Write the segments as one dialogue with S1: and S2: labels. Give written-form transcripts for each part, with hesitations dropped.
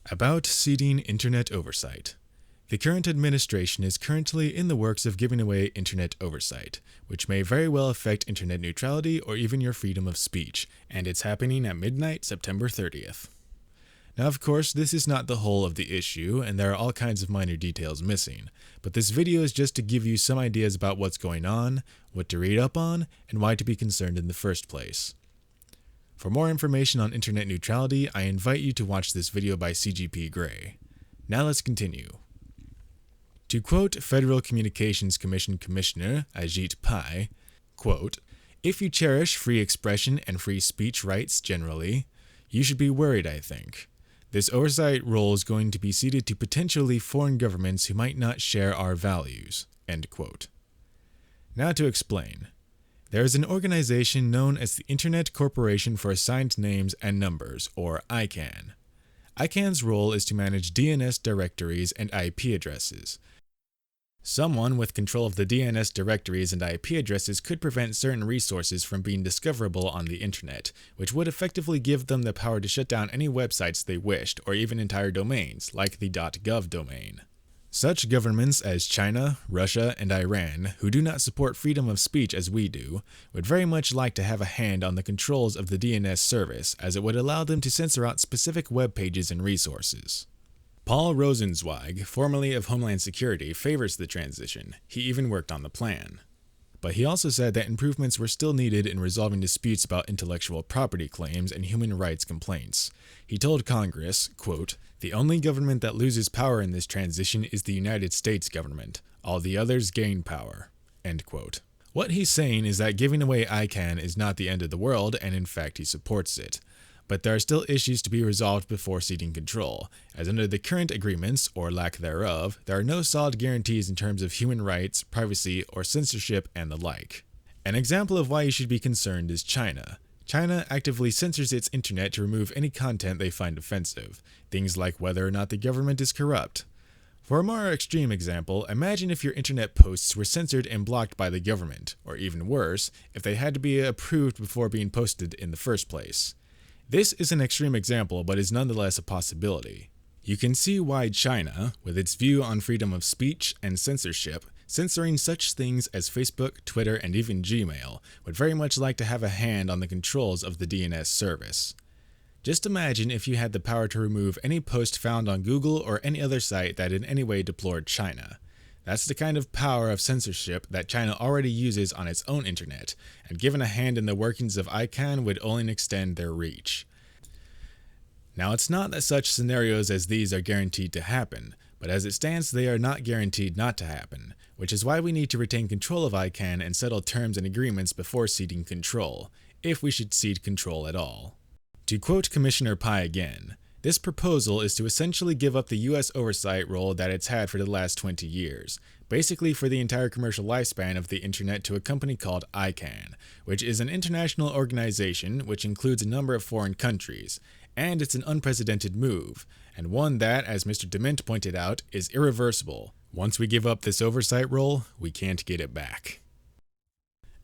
S1: About Ceding Internet Oversight. The current administration is currently in the works of giving away Internet Oversight, which may very well affect Internet neutrality or even your freedom of speech, and it's happening at midnight, September 30th. Now, of course, this is not the whole of the issue, and there are all kinds of minor details missing, but this video is just to give you some ideas about what's going on, what to read up on, and why to be concerned in the first place. For more information on internet neutrality, I invite you to watch this video by CGP Grey. Now let's continue. To quote Federal Communications Commission Commissioner Ajit Pai, quote, "If you cherish free expression and free speech rights generally, you should be worried, I think. This oversight role is going to be ceded to potentially foreign governments who might not share our values." End quote. Now to explain. There is an organization known as the Internet Corporation for Assigned Names and Numbers, or ICANN. ICANN's role is to manage DNS directories and IP addresses. Someone with control of the DNS directories and IP addresses could prevent certain resources from being discoverable on the internet, which would effectively give them the power to shut down any websites they wished, or even entire domains, like the .gov domain. Such governments as China, Russia, and Iran, who do not support freedom of speech as we do, would very much like to have a hand on the controls of the DNS service, as it would allow them to censor out specific web pages and resources. Paul Rosenzweig, formerly of Homeland Security, favors the transition. He even worked on the plan. But he also said that improvements were still needed in resolving disputes about intellectual property claims and human rights complaints. He told Congress, quote, "The only government that loses power in this transition is the United States government. All the others gain power." End quote. What he's saying is that giving away ICANN is not the end of the world, and in fact he supports it. But there are still issues to be resolved before ceding control, as under the current agreements, or lack thereof, there are no solid guarantees in terms of human rights, privacy, or censorship, and the like. An example of why you should be concerned is China. China actively censors its internet to remove any content they find offensive, things like whether or not the government is corrupt. For a more extreme example, imagine if your internet posts were censored and blocked by the government, or even worse, if they had to be approved before being posted in the first place. This is an extreme example, but is nonetheless a possibility. You can see why China, with its view on freedom of speech and censorship, censoring such things as Facebook, Twitter, and even Gmail, would very much like to have a hand on the controls of the DNS service. Just imagine if you had the power to remove any post found on Google or any other site that in any way deplored China. That's the kind of power of censorship that China already uses on its own internet, and given a hand in the workings of ICANN would only extend their reach. Now, it's not that such scenarios as these are guaranteed to happen, but as it stands they are not guaranteed not to happen, which is why we need to retain control of ICANN and settle terms and agreements before ceding control, if we should cede control at all. To quote Commissioner Pai again, "This proposal is to essentially give up the U.S. oversight role that it's had for the last 20 years, basically for the entire commercial lifespan of the internet to a company called ICANN, which is an international organization which includes a number of foreign countries, and it's an unprecedented move, and one that, as Mr. Dement pointed out, is irreversible. Once we give up this oversight role, we can't get it back."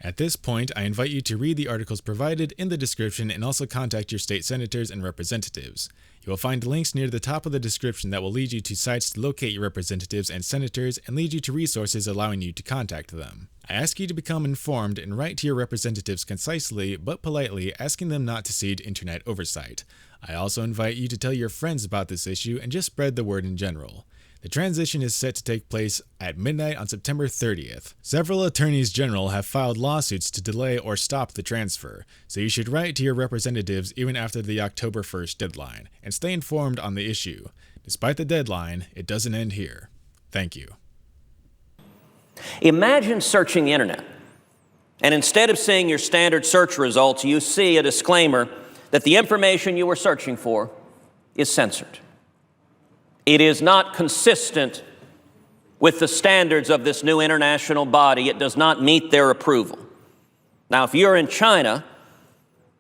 S1: At this point, I invite you to read the articles provided in the description and also contact your state senators and representatives. You will find links near the top of the description that will lead you to sites to locate your representatives and senators and lead you to resources allowing you to contact them. I ask you to become informed and write to your representatives concisely but politely, asking them not to cede internet oversight. I also invite you to tell your friends about this issue and just spread the word in general. The transition is set to take place at midnight on September 30th. Several attorneys general have filed lawsuits to delay or stop the transfer, so you should write to your representatives even after the October 1st deadline, and stay informed on the issue. Despite the deadline, it doesn't end here. Thank you.
S2: Imagine searching the internet, and instead of seeing your standard search results, you see a disclaimer that the information you were searching for is censored. It is not consistent with the standards of this new international body. It does not meet their approval. Now, if you're in China,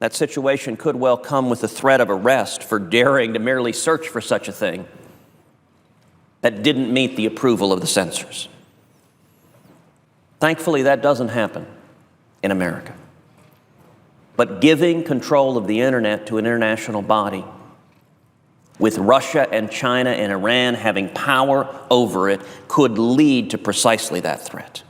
S2: that situation could well come with the threat of arrest for daring to merely search for such a thing that didn't meet the approval of the censors. Thankfully, that doesn't happen in America. But giving control of the internet to an international body with Russia and China and Iran having power over it, could lead to precisely that threat.